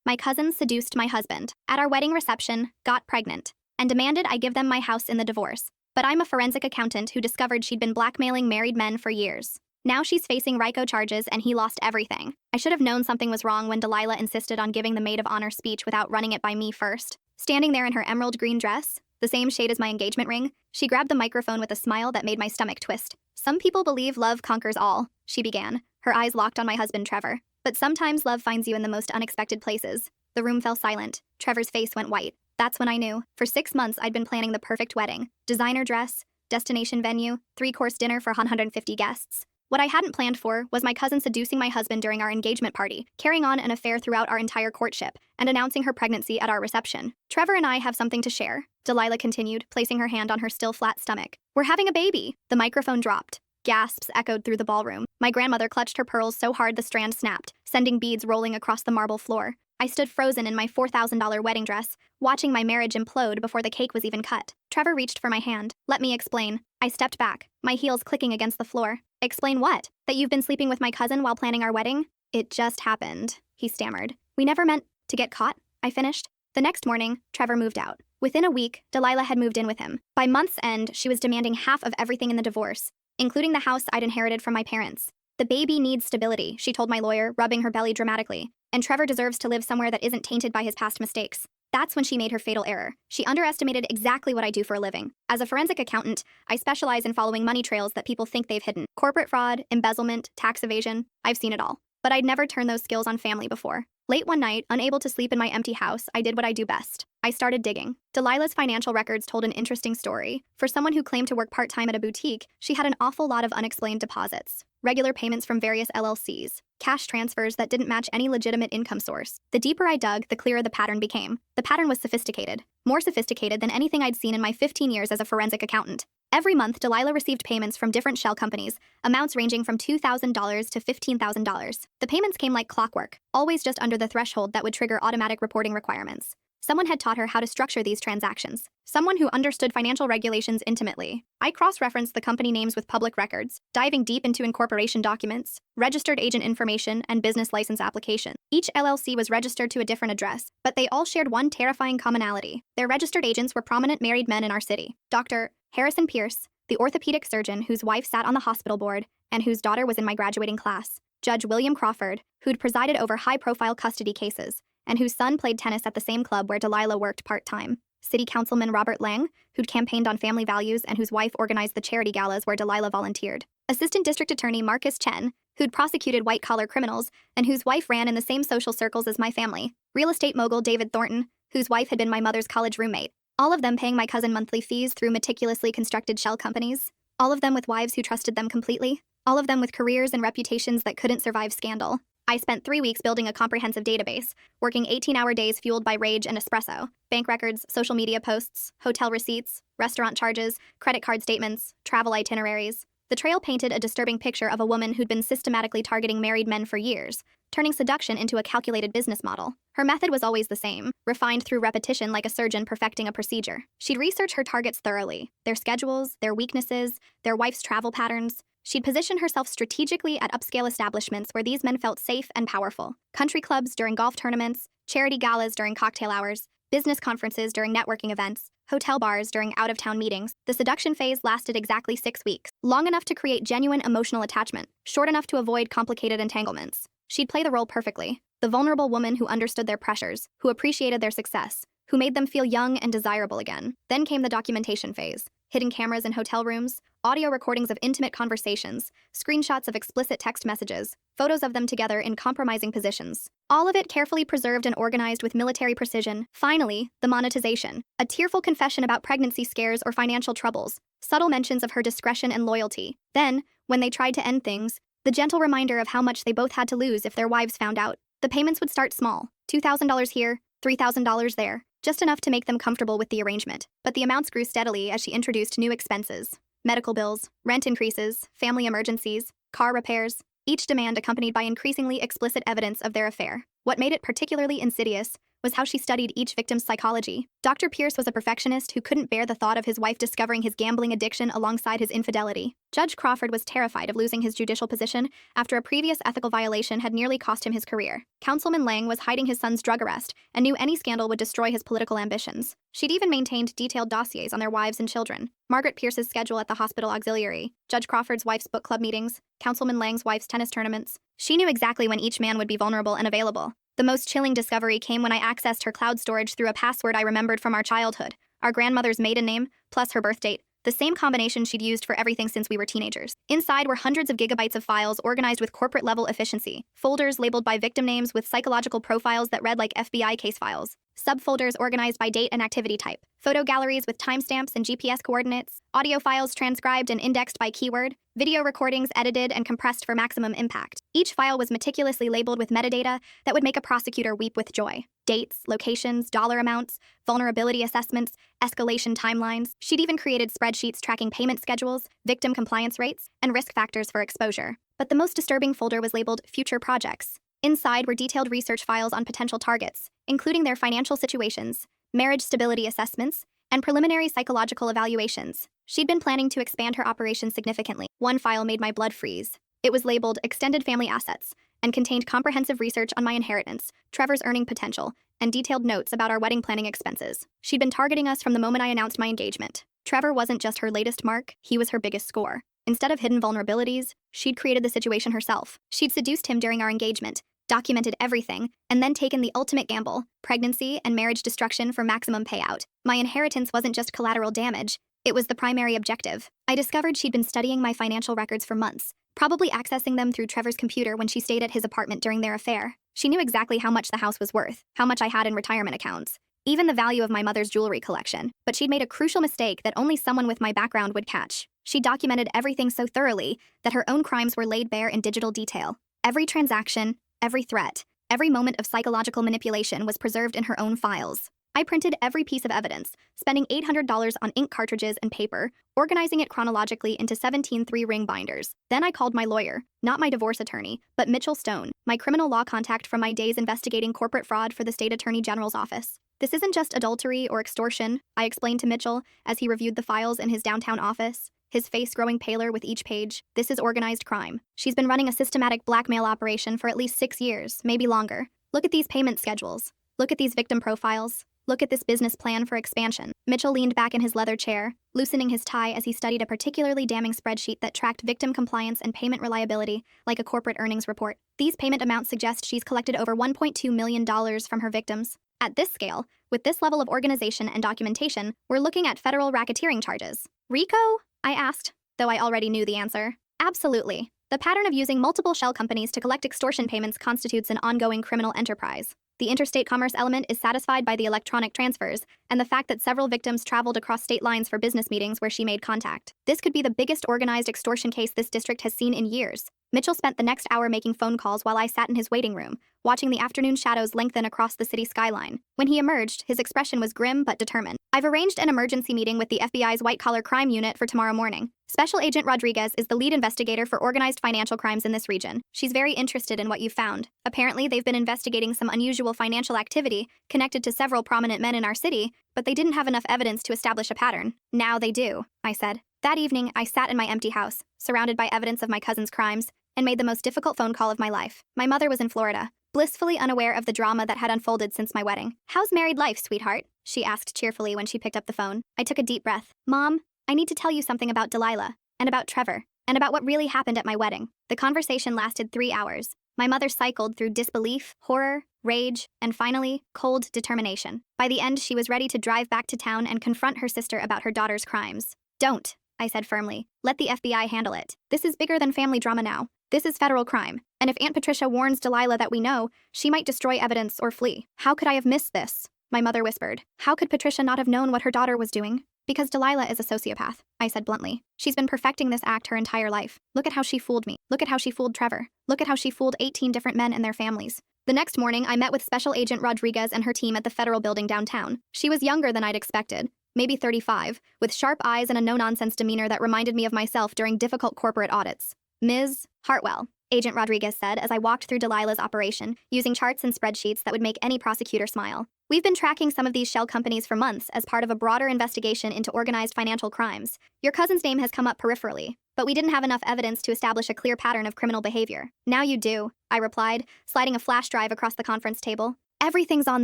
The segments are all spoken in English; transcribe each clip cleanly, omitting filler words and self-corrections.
My cousins seduced my husband at our wedding reception, got pregnant, and demanded I give them my house in the divorce. But I'm a forensic accountant who discovered she'd been blackmailing married men for years. Now she's facing RICO charges and he lost everything. I should have known something was wrong when Delilah insisted on giving the maid of honor speech without running it by me first. Standing there in her emerald green dress, the same shade as my engagement ring, she grabbed the microphone with a smile that made my stomach twist. Some people believe love conquers all, she began, her eyes locked on my husband Trevor. But sometimes love finds you in the most unexpected places. The room fell silent. Trevor's face went white. That's when I knew. For 6 months, I'd been planning the perfect wedding. Designer dress, destination venue, 3-course dinner for 150 guests. What I hadn't planned for was my cousin seducing my husband during our engagement party, carrying on an affair throughout our entire courtship, and announcing her pregnancy at our reception. Trevor and I have something to share, Delilah continued, placing her hand on her still flat stomach. We're having a baby. The microphone dropped. Gasps echoed through the ballroom. My grandmother clutched her pearls so hard the strand snapped, sending beads rolling across the marble floor. I stood frozen in my $4,000 wedding dress, watching my marriage implode before the cake was even cut. Trevor reached for my hand. Let me explain. I stepped back, my heels clicking against the floor. Explain what? That you've been sleeping with my cousin while planning our wedding? It just happened, he stammered. We never meant to get caught, I finished. The next morning, Trevor moved out. Within a week, Delilah had moved in with him. By month's end, she was demanding half of everything in the divorce, including the house I'd inherited from my parents. The baby needs stability, she told my lawyer, rubbing her belly dramatically. And Trevor deserves to live somewhere that isn't tainted by his past mistakes. That's when she made her fatal error. She underestimated exactly what I do for a living. As a forensic accountant, I specialize in following money trails that people think they've hidden. Corporate fraud, embezzlement, tax evasion, I've seen it all. But I'd never turned those skills on family before. Late one night, unable to sleep in my empty house, I did what I do best. I started digging. Delilah's financial records told an interesting story. For someone who claimed to work part-time at a boutique, she had an awful lot of unexplained deposits, regular payments from various LLCs, cash transfers that didn't match any legitimate income source. The deeper I dug, the clearer the pattern became. The pattern was sophisticated, more sophisticated than anything I'd seen in my 15 years as a forensic accountant. Every month, Delilah received payments from different shell companies, amounts ranging from $2,000 to $15,000. The payments came like clockwork, always just under the threshold that would trigger automatic reporting requirements. Someone had taught her how to structure these transactions. Someone who understood financial regulations intimately. I cross-referenced the company names with public records, diving deep into incorporation documents, registered agent information, and business license application. Each LLC was registered to a different address, but they all shared one terrifying commonality. Their registered agents were prominent married men in our city. Dr. Harrison Pierce, the orthopedic surgeon whose wife sat on the hospital board and whose daughter was in my graduating class. Judge William Crawford, who'd presided over high-profile custody cases, and whose son played tennis at the same club where Delilah worked part-time. City Councilman Robert Lang, who'd campaigned on family values and whose wife organized the charity galas where Delilah volunteered. Assistant District Attorney Marcus Chen, who'd prosecuted white-collar criminals and whose wife ran in the same social circles as my family. Real estate mogul David Thornton, whose wife had been my mother's college roommate. All of them paying my cousin monthly fees through meticulously constructed shell companies. All of them with wives who trusted them completely. All of them with careers and reputations that couldn't survive scandal. I spent 3 weeks building a comprehensive database, working 18-hour days fueled by rage and espresso, bank records, social media posts, hotel receipts, restaurant charges, credit card statements, travel itineraries. The trail painted a disturbing picture of a woman who'd been systematically targeting married men for years, turning seduction into a calculated business model. Her method was always the same, refined through repetition like a surgeon perfecting a procedure. She'd research her targets thoroughly, their schedules, their weaknesses, their wife's travel patterns. She'd position herself strategically at upscale establishments where these men felt safe and powerful. Country clubs during golf tournaments, charity galas during cocktail hours, business conferences during networking events, hotel bars during out-of-town meetings. The seduction phase lasted exactly 6 weeks, long enough to create genuine emotional attachment, short enough to avoid complicated entanglements. She'd play the role perfectly, the vulnerable woman who understood their pressures, who appreciated their success, who made them feel young and desirable again. Then came the documentation phase. Hidden cameras in hotel rooms, audio recordings of intimate conversations, screenshots of explicit text messages, photos of them together in compromising positions. All of it carefully preserved and organized with military precision. Finally, the monetization. A tearful confession about pregnancy scares or financial troubles, subtle mentions of her discretion and loyalty. Then, when they tried to end things, the gentle reminder of how much they both had to lose if their wives found out. The payments would start small, $2,000 here, $3,000 there, just enough to make them comfortable with the arrangement. But the amounts grew steadily as she introduced new expenses. Medical bills, rent increases, family emergencies, car repairs, each demand accompanied by increasingly explicit evidence of their affair. What made it particularly insidious was how she studied each victim's psychology. Dr. Pierce was a perfectionist who couldn't bear the thought of his wife discovering his gambling addiction alongside his infidelity. Judge Crawford was terrified of losing his judicial position after a previous ethical violation had nearly cost him his career. Councilman Lang was hiding his son's drug arrest and knew any scandal would destroy his political ambitions. She'd even maintained detailed dossiers on their wives and children. Margaret Pierce's schedule at the hospital auxiliary, Judge Crawford's wife's book club meetings, Councilman Lang's wife's tennis tournaments. She knew exactly when each man would be vulnerable and available. The most chilling discovery came when I accessed her cloud storage through a password I remembered from our childhood, our grandmother's maiden name, plus her birth date, the same combination she'd used for everything since we were teenagers. Inside were hundreds of gigabytes of files organized with corporate-level efficiency, folders labeled by victim names with psychological profiles that read like FBI case files, subfolders organized by date and activity type, photo galleries with timestamps and GPS coordinates, audio files transcribed and indexed by keyword, video recordings edited and compressed for maximum impact. Each file was meticulously labeled with metadata that would make a prosecutor weep with joy. Dates, locations, dollar amounts, vulnerability assessments, escalation timelines. She'd even created spreadsheets tracking payment schedules, victim compliance rates, and risk factors for exposure. But the most disturbing folder was labeled Future Projects. Inside were detailed research files on potential targets, including their financial situations, marriage stability assessments, and preliminary psychological evaluations. She'd been planning to expand her operation significantly. One file made my blood freeze. It was labeled Extended Family Assets and contained comprehensive research on my inheritance, Trevor's earning potential, and detailed notes about our wedding planning expenses. She'd been targeting us from the moment I announced my engagement. Trevor wasn't just her latest mark, he was her biggest score. Instead of hidden vulnerabilities, she'd created the situation herself. She'd seduced him during our engagement, documented everything, and then taken the ultimate gamble, pregnancy and marriage destruction for maximum payout. My inheritance wasn't just collateral damage, it was the primary objective. I discovered she'd been studying my financial records for months, probably accessing them through Trevor's computer when she stayed at his apartment during their affair. She knew exactly how much the house was worth, how much I had in retirement accounts, even the value of my mother's jewelry collection. But she'd made a crucial mistake that only someone with my background would catch. She documented everything so thoroughly that her own crimes were laid bare in digital detail. Every transaction, every threat, every moment of psychological manipulation was preserved in her own files. I printed every piece of evidence, spending $800 on ink cartridges and paper, organizing it chronologically into 17 three-ring binders. Then I called my lawyer, not my divorce attorney, but Mitchell Stone, my criminal law contact from my days investigating corporate fraud for the state attorney general's office. This isn't just adultery or extortion, I explained to Mitchell as he reviewed the files in his downtown office, his face growing paler with each page. This is organized crime. She's been running a systematic blackmail operation for at least 6 years, maybe longer. Look at these payment schedules. Look at these victim profiles. Look at this business plan for expansion. Mitchell leaned back in his leather chair, loosening his tie as he studied a particularly damning spreadsheet that tracked victim compliance and payment reliability, like a corporate earnings report. These payment amounts suggest she's collected over $1.2 million from her victims. At this scale, with this level of organization and documentation, we're looking at federal racketeering charges. RICO? I asked, though I already knew the answer. Absolutely. The pattern of using multiple shell companies to collect extortion payments constitutes an ongoing criminal enterprise. The interstate commerce element is satisfied by the electronic transfers and the fact that several victims traveled across state lines for business meetings where she made contact. This could be the biggest organized extortion case this district has seen in years. Mitchell spent the next hour making phone calls while I sat in his waiting room, watching the afternoon shadows lengthen across the city skyline. When he emerged, his expression was grim but determined. I've arranged an emergency meeting with the FBI's white-collar crime unit for tomorrow morning. Special Agent Rodriguez is the lead investigator for organized financial crimes in this region. She's very interested in what you found. Apparently, they've been investigating some unusual financial activity connected to several prominent men in our city, but they didn't have enough evidence to establish a pattern. Now they do, I said. That evening, I sat in my empty house, surrounded by evidence of my cousin's crimes, and made the most difficult phone call of my life. My mother was in Florida, blissfully unaware of the drama that had unfolded since my wedding. "How's married life, sweetheart?" she asked cheerfully when she picked up the phone. I took a deep breath. "Mom, I need to tell you something about Delilah, and about Trevor, and about what really happened at my wedding." The conversation lasted 3 hours. My mother cycled through disbelief, horror, rage, and finally, cold determination. By the end, she was ready to drive back to town and confront her sister about her daughter's crimes. "Don't," I said firmly. "Let the FBI handle it. This is bigger than family drama now. This is federal crime. And if Aunt Patricia warns Delilah that we know, she might destroy evidence or flee." "How could I have missed this?" my mother whispered. "How could Patricia not have known what her daughter was doing?" "Because Delilah is a sociopath," I said bluntly. "She's been perfecting this act her entire life. Look at how she fooled me. Look at how she fooled Trevor. Look at how she fooled 18 different men and their families." The next morning, I met with Special Agent Rodriguez and her team at the federal building downtown. She was younger than I'd expected, maybe 35, with sharp eyes and a no-nonsense demeanor that reminded me of myself during difficult corporate audits. "Ms. Hartwell," Agent Rodriguez said as I walked through Delilah's operation, using charts and spreadsheets that would make any prosecutor smile. We've been tracking some of these shell companies for months as part of a broader investigation into organized financial crimes. Your cousin's name has come up peripherally, but we didn't have enough evidence to establish a clear pattern of criminal behavior. Now you do, I replied, sliding a flash drive across the conference table. Everything's on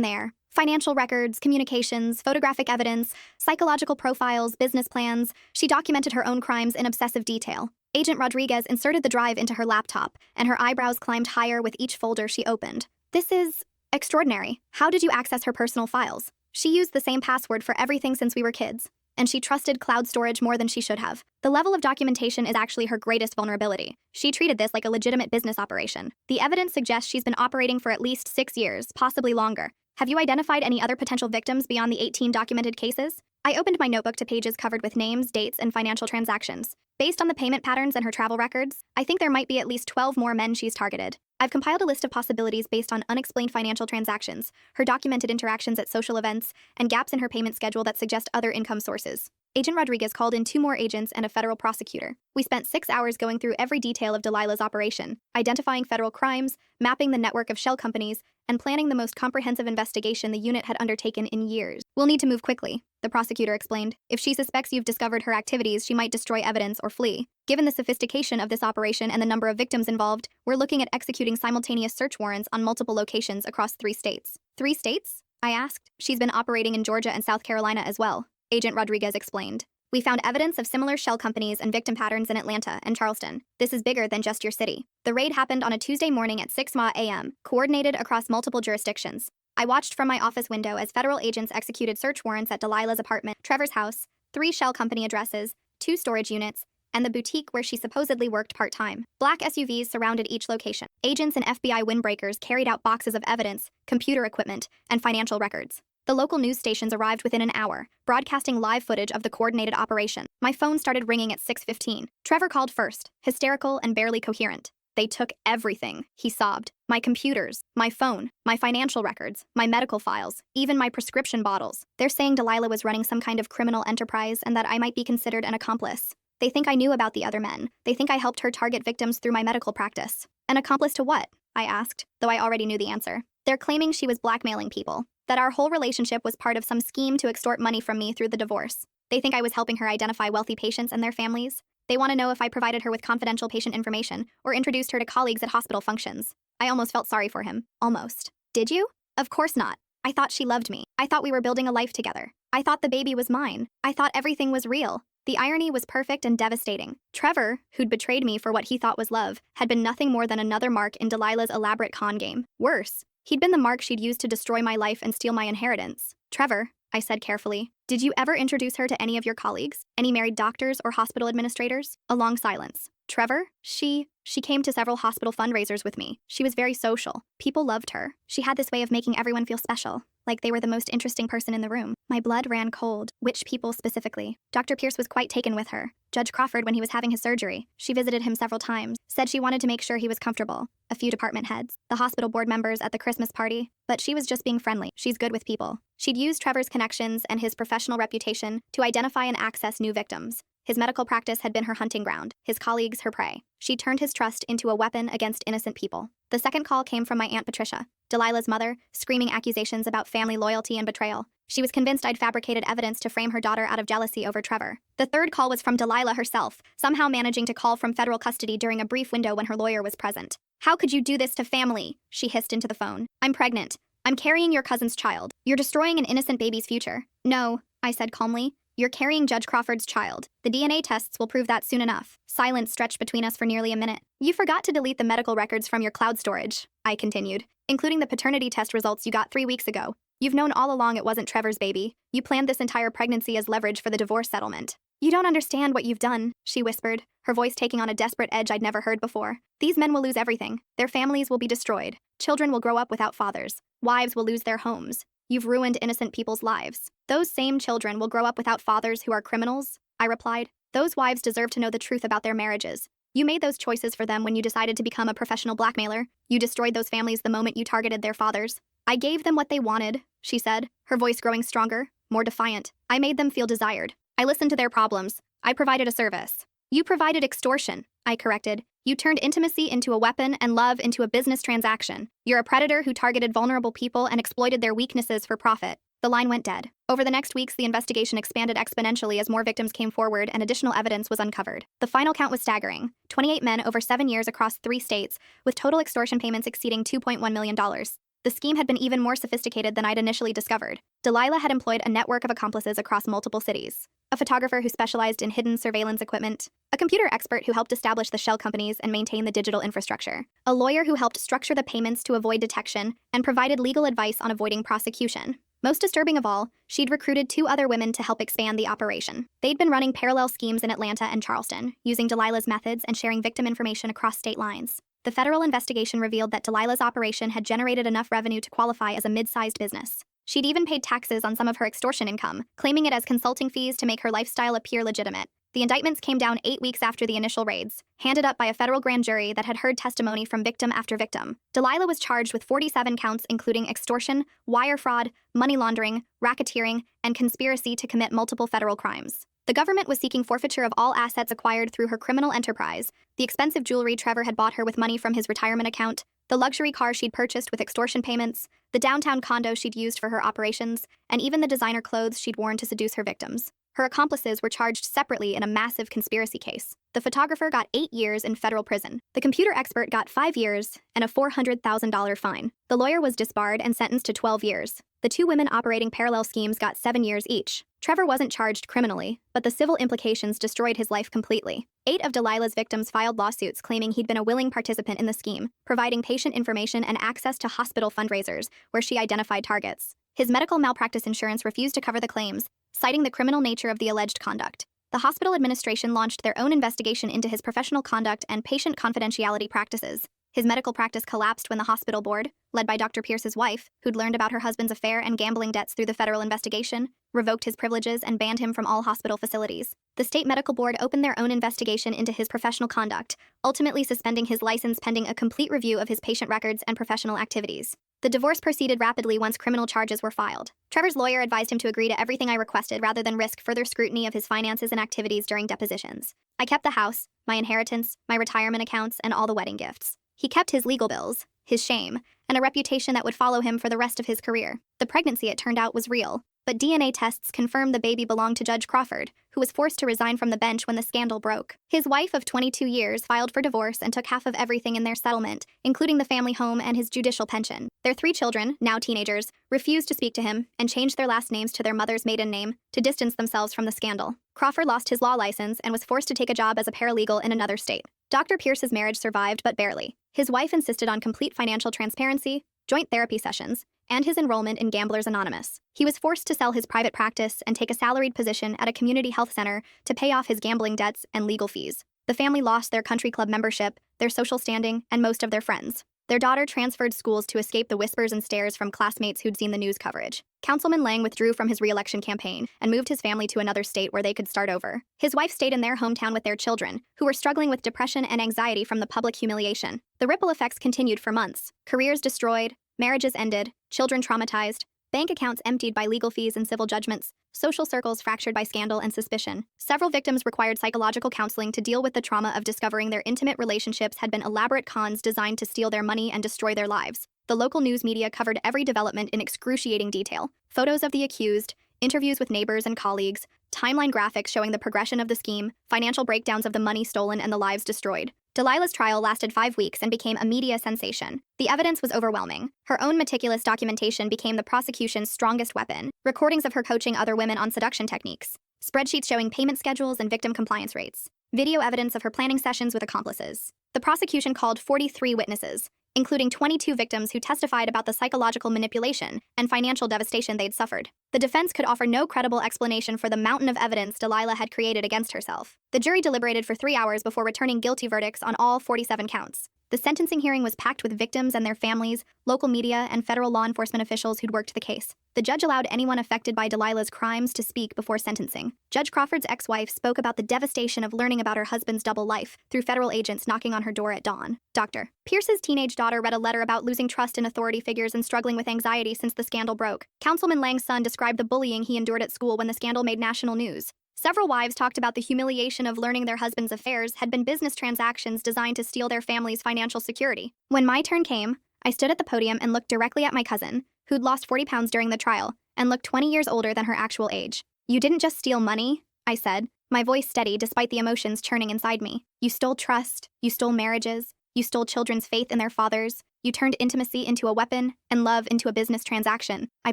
there. Financial records, communications, photographic evidence, psychological profiles, business plans. She documented her own crimes in obsessive detail. Agent Rodriguez inserted the drive into her laptop, and her eyebrows climbed higher with each folder she opened. This is extraordinary. How did you access her personal files? She used the same password for everything since we were kids, and she trusted cloud storage more than she should have. The level of documentation is actually her greatest vulnerability. She treated this like a legitimate business operation. The evidence suggests she's been operating for at least 6 years, possibly longer. Have you identified any other potential victims beyond the 18 documented cases? I opened my notebook to pages covered with names, dates, and financial transactions. Based on the payment patterns and her travel records, I think there might be at least 12 more men she's targeted. I've compiled a list of possibilities based on unexplained financial transactions, her documented interactions at social events, and gaps in her payment schedule that suggest other income sources. Agent Rodriguez called in 2 more agents and a federal prosecutor. We spent 6 hours going through every detail of Delilah's operation, identifying federal crimes, mapping the network of shell companies, and planning the most comprehensive investigation the unit had undertaken in years. We'll need to move quickly, the prosecutor explained. If she suspects you've discovered her activities, she might destroy evidence or flee. Given the sophistication of this operation and the number of victims involved, we're looking at executing simultaneous search warrants on multiple locations across 3 states. 3 states? I asked. She's been operating in Georgia and South Carolina as well, Agent Rodriguez explained. We found evidence of similar shell companies and victim patterns in Atlanta and Charleston. This is bigger than just your city. The raid happened on a Tuesday morning at 6 a.m., coordinated across multiple jurisdictions. I watched from my office window as federal agents executed search warrants at Delilah's apartment, Trevor's house, 3 shell company addresses, 2 storage units, and the boutique where she supposedly worked part-time. Black SUVs surrounded each location. Agents and FBI windbreakers carried out boxes of evidence, computer equipment, and financial records. The local news stations arrived within an hour, broadcasting live footage of the coordinated operation. My phone started ringing at 6:15. Trevor called first, hysterical and barely coherent. They took everything, he sobbed. My computers, my phone, my financial records, my medical files, even my prescription bottles. They're saying Delilah was running some kind of criminal enterprise and that I might be considered an accomplice. They think I knew about the other men. They think I helped her target victims through my medical practice. An accomplice to what? I asked, though I already knew the answer. They're claiming she was blackmailing people, that our whole relationship was part of some scheme to extort money from me through the divorce. They think I was helping her identify wealthy patients and their families. They want to know if I provided her with confidential patient information or introduced her to colleagues at hospital functions. I almost felt sorry for him. Almost. Did you? Of course not. I thought she loved me. I thought we were building a life together. I thought the baby was mine. I thought everything was real. The irony was perfect and devastating. Trevor, who'd betrayed me for what he thought was love, had been nothing more than another mark in Delilah's elaborate con game. Worse, he'd been the mark she'd used to destroy my life and steal my inheritance. Trevor, I said carefully, did you ever introduce her to any of your colleagues? Any married doctors or hospital administrators? A long silence. Trevor? She came to several hospital fundraisers with me. She was very social. People loved her. She had this way of making everyone feel special, like they were the most interesting person in the room. My blood ran cold. Which people specifically? Dr. Pierce was quite taken with her. Judge Crawford, when he was having his surgery, she visited him several times, said she wanted to make sure he was comfortable. A few department heads, the hospital board members at the Christmas party, but she was just being friendly. She's good with people. She'd used Trevor's connections and his professional reputation to identify and access new victims. His medical practice had been her hunting ground, his colleagues her prey. She turned his trust into a weapon against innocent people. The second call came from my Aunt Patricia, Delilah's mother, screaming accusations about family loyalty and betrayal. She was convinced I'd fabricated evidence to frame her daughter out of jealousy over Trevor. The third call was from Delilah herself, somehow managing to call from federal custody during a brief window when her lawyer was present. How could you do this to family? She hissed into the phone. I'm pregnant. I'm carrying your cousin's child. You're destroying an innocent baby's future. No, I said calmly. You're carrying Judge Crawford's child. The DNA tests will prove that soon enough. Silence stretched between us for nearly a minute. You forgot to delete the medical records from your cloud storage, I continued, including the paternity test results you got 3 weeks ago. You've known all along it wasn't Trevor's baby. You planned this entire pregnancy as leverage for the divorce settlement. You don't understand what you've done, she whispered, her voice taking on a desperate edge I'd never heard before. These men will lose everything. Their families will be destroyed. Children will grow up without fathers. Wives will lose their homes. You've ruined innocent people's lives. Those same children will grow up without fathers who are criminals, I replied. Those wives deserve to know the truth about their marriages. You made those choices for them when you decided to become a professional blackmailer. You destroyed those families the moment you targeted their fathers. I gave them what they wanted, she said, her voice growing stronger, more defiant. I made them feel desired. I listened to their problems. I provided a service. You provided extortion, I corrected. You turned intimacy into a weapon and love into a business transaction. You're a predator who targeted vulnerable people and exploited their weaknesses for profit. The line went dead. Over the next weeks, the investigation expanded exponentially as more victims came forward and additional evidence was uncovered. The final count was staggering: 28 men over 7 years across 3 states, with total extortion payments exceeding $2.1 million. The scheme had been even more sophisticated than I'd initially discovered. Delilah had employed a network of accomplices across multiple cities: a photographer who specialized in hidden surveillance equipment, a computer expert who helped establish the shell companies and maintain the digital infrastructure, a lawyer who helped structure the payments to avoid detection, and provided legal advice on avoiding prosecution. Most disturbing of all, she'd recruited 2 other women to help expand the operation. They'd been running parallel schemes in Atlanta and Charleston, using Delilah's methods and sharing victim information across state lines. The federal investigation revealed that Delilah's operation had generated enough revenue to qualify as a mid-sized business. She'd even paid taxes on some of her extortion income, claiming it as consulting fees to make her lifestyle appear legitimate. The indictments came down 8 weeks after the initial raids, handed up by a federal grand jury that had heard testimony from victim after victim. Delilah was charged with 47 counts including extortion, wire fraud, money laundering, racketeering, and conspiracy to commit multiple federal crimes. The government was seeking forfeiture of all assets acquired through her criminal enterprise: the expensive jewelry Trevor had bought her with money from his retirement account, the luxury car she'd purchased with extortion payments, the downtown condo she'd used for her operations, and even the designer clothes she'd worn to seduce her victims. Her accomplices were charged separately in a massive conspiracy case. The photographer got 8 years in federal prison. The computer expert got 5 years and a $400,000 fine. The lawyer was disbarred and sentenced to 12 years. The 2 women operating parallel schemes got 7 years each. Trevor wasn't charged criminally, but the civil implications destroyed his life completely. 8 of Delilah's victims filed lawsuits claiming he'd been a willing participant in the scheme, providing patient information and access to hospital fundraisers, where she identified targets. His medical malpractice insurance refused to cover the claims, citing the criminal nature of the alleged conduct. The hospital administration launched their own investigation into his professional conduct and patient confidentiality practices. His medical practice collapsed when the hospital board, led by Dr. Pierce's wife, who'd learned about her husband's affair and gambling debts through the federal investigation, revoked his privileges and banned him from all hospital facilities. The state medical board opened their own investigation into his professional conduct, ultimately suspending his license pending a complete review of his patient records and professional activities. The divorce proceeded rapidly once criminal charges were filed. Trevor's lawyer advised him to agree to everything I requested rather than risk further scrutiny of his finances and activities during depositions. I kept the house, my inheritance, my retirement accounts, and all the wedding gifts. He kept his legal bills, his shame, and a reputation that would follow him for the rest of his career. The pregnancy, it turned out, was real, but DNA tests confirmed the baby belonged to Judge Crawford, who was forced to resign from the bench when the scandal broke. His wife of 22 years filed for divorce and took half of everything in their settlement, including the family home and his judicial pension. Their 3 children, now teenagers, refused to speak to him and changed their last names to their mother's maiden name to distance themselves from the scandal. Crawford lost his law license and was forced to take a job as a paralegal in another state. Dr. Pierce's marriage survived, but barely. His wife insisted on complete financial transparency, joint therapy sessions, and his enrollment in Gamblers Anonymous. He was forced to sell his private practice and take a salaried position at a community health center to pay off his gambling debts and legal fees. The family lost their country club membership, their social standing, and most of their friends. Their daughter transferred schools to escape the whispers and stares from classmates who'd seen the news coverage. Councilman Lang withdrew from his re-election campaign and moved his family to another state where they could start over. His wife stayed in their hometown with their children, who were struggling with depression and anxiety from the public humiliation. The ripple effects continued for months. Careers destroyed, marriages ended, children traumatized, bank accounts emptied by legal fees and civil judgments, social circles fractured by scandal and suspicion. Several victims required psychological counseling to deal with the trauma of discovering their intimate relationships had been elaborate cons designed to steal their money and destroy their lives. The local news media covered every development in excruciating detail: photos of the accused, interviews with neighbors and colleagues, timeline graphics showing the progression of the scheme, financial breakdowns of the money stolen and the lives destroyed. Delilah's trial lasted 5 weeks and became a media sensation. The evidence was overwhelming. Her own meticulous documentation became the prosecution's strongest weapon: recordings of her coaching other women on seduction techniques, spreadsheets showing payment schedules and victim compliance rates, video evidence of her planning sessions with accomplices. The prosecution called 43 witnesses, including 22 victims who testified about the psychological manipulation and financial devastation they'd suffered. The defense could offer no credible explanation for the mountain of evidence Delilah had created against herself. The jury deliberated for 3 hours before returning guilty verdicts on all 47 counts. The sentencing hearing was packed with victims and their families, local media, and federal law enforcement officials who'd worked the case. The judge allowed anyone affected by Delilah's crimes to speak before sentencing. Judge Crawford's ex-wife spoke about the devastation of learning about her husband's double life through federal agents knocking on her door at dawn. Dr. Pierce's teenage daughter read a letter about losing trust in authority figures and struggling with anxiety since the scandal broke. Councilman Lang's son described the bullying he endured at school when the scandal made national news. Several wives talked about the humiliation of learning their husbands' affairs had been business transactions designed to steal their family's financial security. When my turn came, I stood at the podium and looked directly at my cousin, who'd lost 40 pounds during the trial, and looked 20 years older than her actual age. "You didn't just steal money," I said, my voice steady despite the emotions churning inside me. "You stole trust, you stole marriages, you stole children's faith in their fathers, you turned intimacy into a weapon and love into a business transaction." I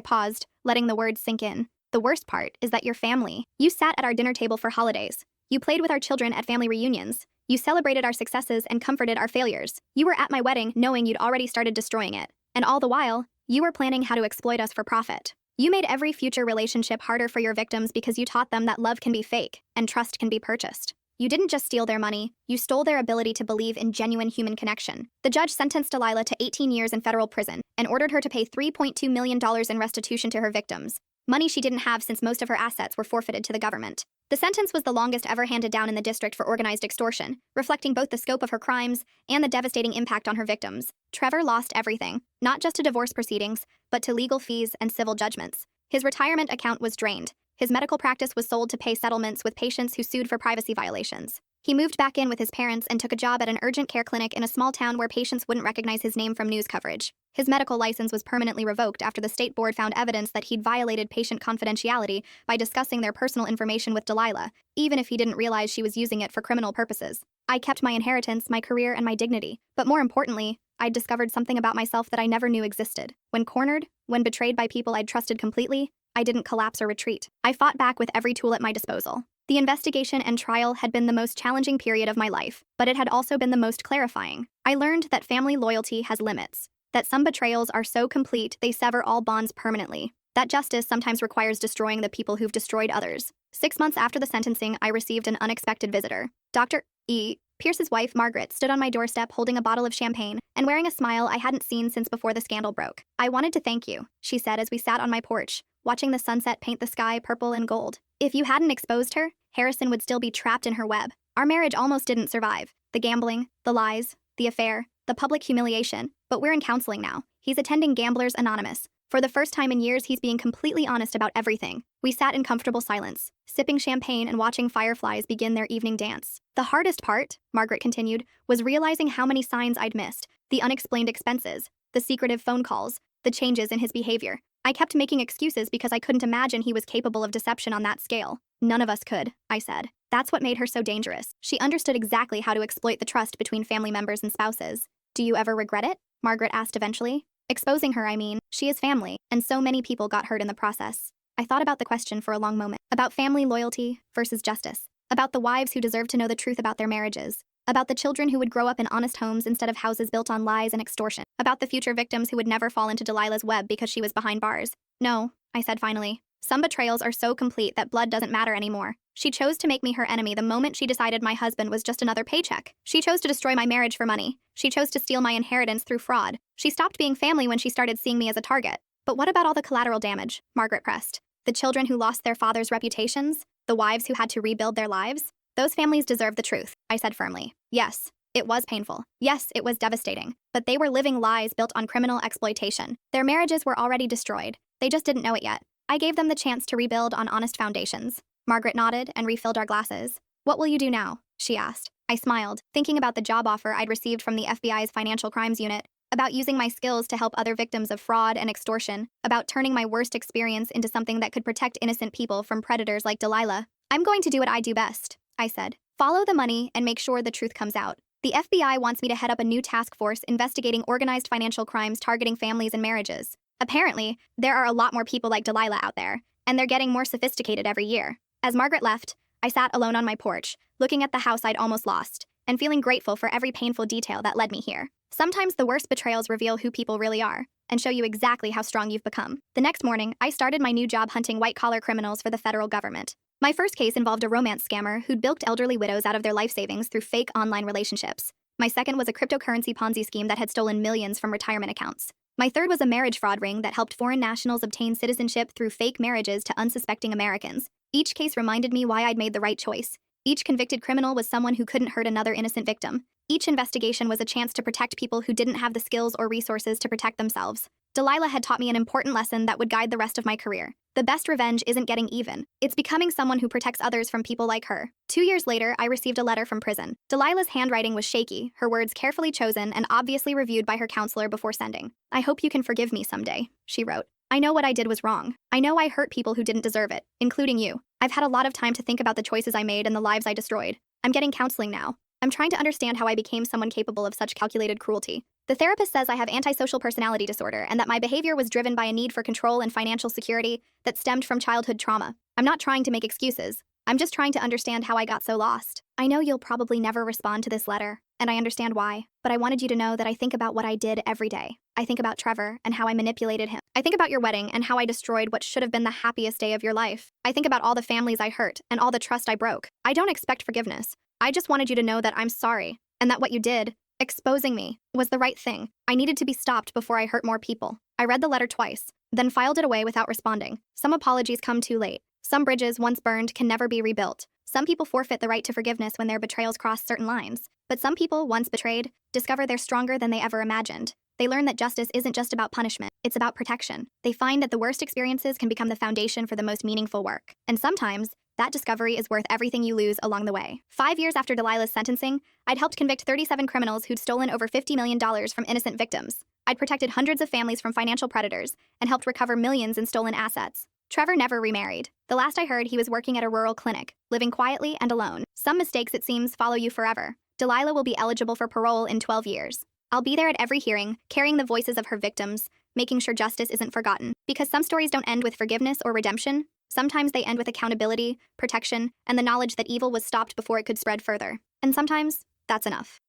paused, letting the words sink in. "The worst part is that your family. You sat at our dinner table for holidays. You played with our children at family reunions. You celebrated our successes and comforted our failures. You were at my wedding knowing you'd already started destroying it. And all the while, you were planning how to exploit us for profit. You made every future relationship harder for your victims because you taught them that love can be fake and trust can be purchased. You didn't just steal their money, you stole their ability to believe in genuine human connection." The judge sentenced Delilah to 18 years in federal prison and ordered her to pay $3.2 million in restitution to her victims, money she didn't have since most of her assets were forfeited to the government. The sentence was the longest ever handed down in the district for organized extortion, reflecting both the scope of her crimes and the devastating impact on her victims. Trevor lost everything, not just to divorce proceedings, but to legal fees and civil judgments. His retirement account was drained. His medical practice was sold to pay settlements with patients who sued for privacy violations. He moved back in with his parents and took a job at an urgent care clinic in a small town where patients wouldn't recognize his name from news coverage. His medical license was permanently revoked after the state board found evidence that he'd violated patient confidentiality by discussing their personal information with Delilah, even if he didn't realize she was using it for criminal purposes. I kept my inheritance, my career, and my dignity. But more importantly, I'd discovered something about myself that I never knew existed. When cornered, when betrayed by people I'd trusted completely, I didn't collapse or retreat. I fought back with every tool at my disposal. The investigation and trial had been the most challenging period of my life, but it had also been the most clarifying. I learned that family loyalty has limits, that some betrayals are so complete they sever all bonds permanently, that justice sometimes requires destroying the people who've destroyed others. 6 months after the sentencing, I received an unexpected visitor. Dr. E. Pierce's wife, Margaret, stood on my doorstep holding a bottle of champagne and wearing a smile I hadn't seen since before the scandal broke. "I wanted to thank you," she said as we sat on my porch, watching the sunset paint the sky purple and gold. "If you hadn't exposed her, Harrison would still be trapped in her web. Our marriage almost didn't survive. The gambling, the lies, the affair, the public humiliation. But we're in counseling now. He's attending Gamblers Anonymous. For the first time in years, he's being completely honest about everything." We sat in comfortable silence, sipping champagne and watching fireflies begin their evening dance. "The hardest part," Margaret continued, "was realizing how many signs I'd missed. The unexplained expenses, the secretive phone calls, the changes in his behavior. I kept making excuses because I couldn't imagine he was capable of deception on that scale. None of us could," I said. "That's what made her so dangerous. She understood exactly how to exploit the trust between family members and spouses." "Do you ever regret it?" Margaret asked eventually. "Exposing her, I mean. She is family, and so many people got hurt in the process." I thought about the question for a long moment. About family loyalty versus justice. About the wives who deserve to know the truth about their marriages. About the children who would grow up in honest homes instead of houses built on lies and extortion. About the future victims who would never fall into Delilah's web because she was behind bars. "No," I said finally. "Some betrayals are so complete that blood doesn't matter anymore. She chose to make me her enemy the moment she decided my husband was just another paycheck. She chose to destroy my marriage for money. She chose to steal my inheritance through fraud. She stopped being family when she started seeing me as a target." "But what about all the collateral damage?" Margaret pressed. "The children who lost their fathers' reputations? The wives who had to rebuild their lives? Those families deserve the truth," I said firmly. "Yes, it was painful. Yes, it was devastating. But they were living lies built on criminal exploitation. Their marriages were already destroyed. They just didn't know it yet. I gave them the chance to rebuild on honest foundations." Margaret nodded and refilled our glasses. "What will you do now?" she asked. I smiled, thinking about the job offer I'd received from the FBI's Financial Crimes Unit, about using my skills to help other victims of fraud and extortion, about turning my worst experience into something that could protect innocent people from predators like Delilah. "I'm going to do what I do best," I said. "Follow the money and make sure the truth comes out. The FBI wants me to head up a new task force investigating organized financial crimes targeting families and marriages. Apparently, there are a lot more people like Delilah out there, and they're getting more sophisticated every year." As Margaret left, I sat alone on my porch, looking at the house I'd almost lost, and feeling grateful for every painful detail that led me here. Sometimes the worst betrayals reveal who people really are, and show you exactly how strong you've become. The next morning, I started my new job hunting white-collar criminals for the federal government. My first case involved a romance scammer who'd bilked elderly widows out of their life savings through fake online relationships. My second was a cryptocurrency Ponzi scheme that had stolen millions from retirement accounts. My third was a marriage fraud ring that helped foreign nationals obtain citizenship through fake marriages to unsuspecting Americans. Each case reminded me why I'd made the right choice. Each convicted criminal was someone who couldn't hurt another innocent victim. Each investigation was a chance to protect people who didn't have the skills or resources to protect themselves. Delilah had taught me an important lesson that would guide the rest of my career. The best revenge isn't getting even. It's becoming someone who protects others from people like her. 2 years later, I received a letter from prison. Delilah's handwriting was shaky, her words carefully chosen and obviously reviewed by her counselor before sending. "I hope you can forgive me someday," she wrote. "I know what I did was wrong. I know I hurt people who didn't deserve it, including you. I've had a lot of time to think about the choices I made and the lives I destroyed. I'm getting counseling now. I'm trying to understand how I became someone capable of such calculated cruelty. The therapist says I have antisocial personality disorder and that my behavior was driven by a need for control and financial security that stemmed from childhood trauma. I'm not trying to make excuses. I'm just trying to understand how I got so lost. I know you'll probably never respond to this letter, and I understand why, but I wanted you to know that I think about what I did every day. I think about Trevor and how I manipulated him. I think about your wedding and how I destroyed what should have been the happiest day of your life. I think about all the families I hurt and all the trust I broke. I don't expect forgiveness. I just wanted you to know that I'm sorry, and that what you did, exposing me, was the right thing. I needed to be stopped before I hurt more people." I read the letter twice, then filed it away without responding. Some apologies come too late. Some bridges, once burned, can never be rebuilt. Some people forfeit the right to forgiveness when their betrayals cross certain lines. But some people, once betrayed, discover they're stronger than they ever imagined. They learn that justice isn't just about punishment, it's about protection. They find that the worst experiences can become the foundation for the most meaningful work. And sometimes, that discovery is worth everything you lose along the way. 5 years after Delilah's sentencing, I'd helped convict 37 criminals who'd stolen over $50 million from innocent victims. I'd protected hundreds of families from financial predators and helped recover millions in stolen assets. Trevor never remarried. The last I heard, he was working at a rural clinic, living quietly and alone. Some mistakes, it seems, follow you forever. Delilah will be eligible for parole in 12 years. I'll be there at every hearing, carrying the voices of her victims, making sure justice isn't forgotten. Because some stories don't end with forgiveness or redemption. Sometimes they end with accountability, protection, and the knowledge that evil was stopped before it could spread further. And sometimes, that's enough.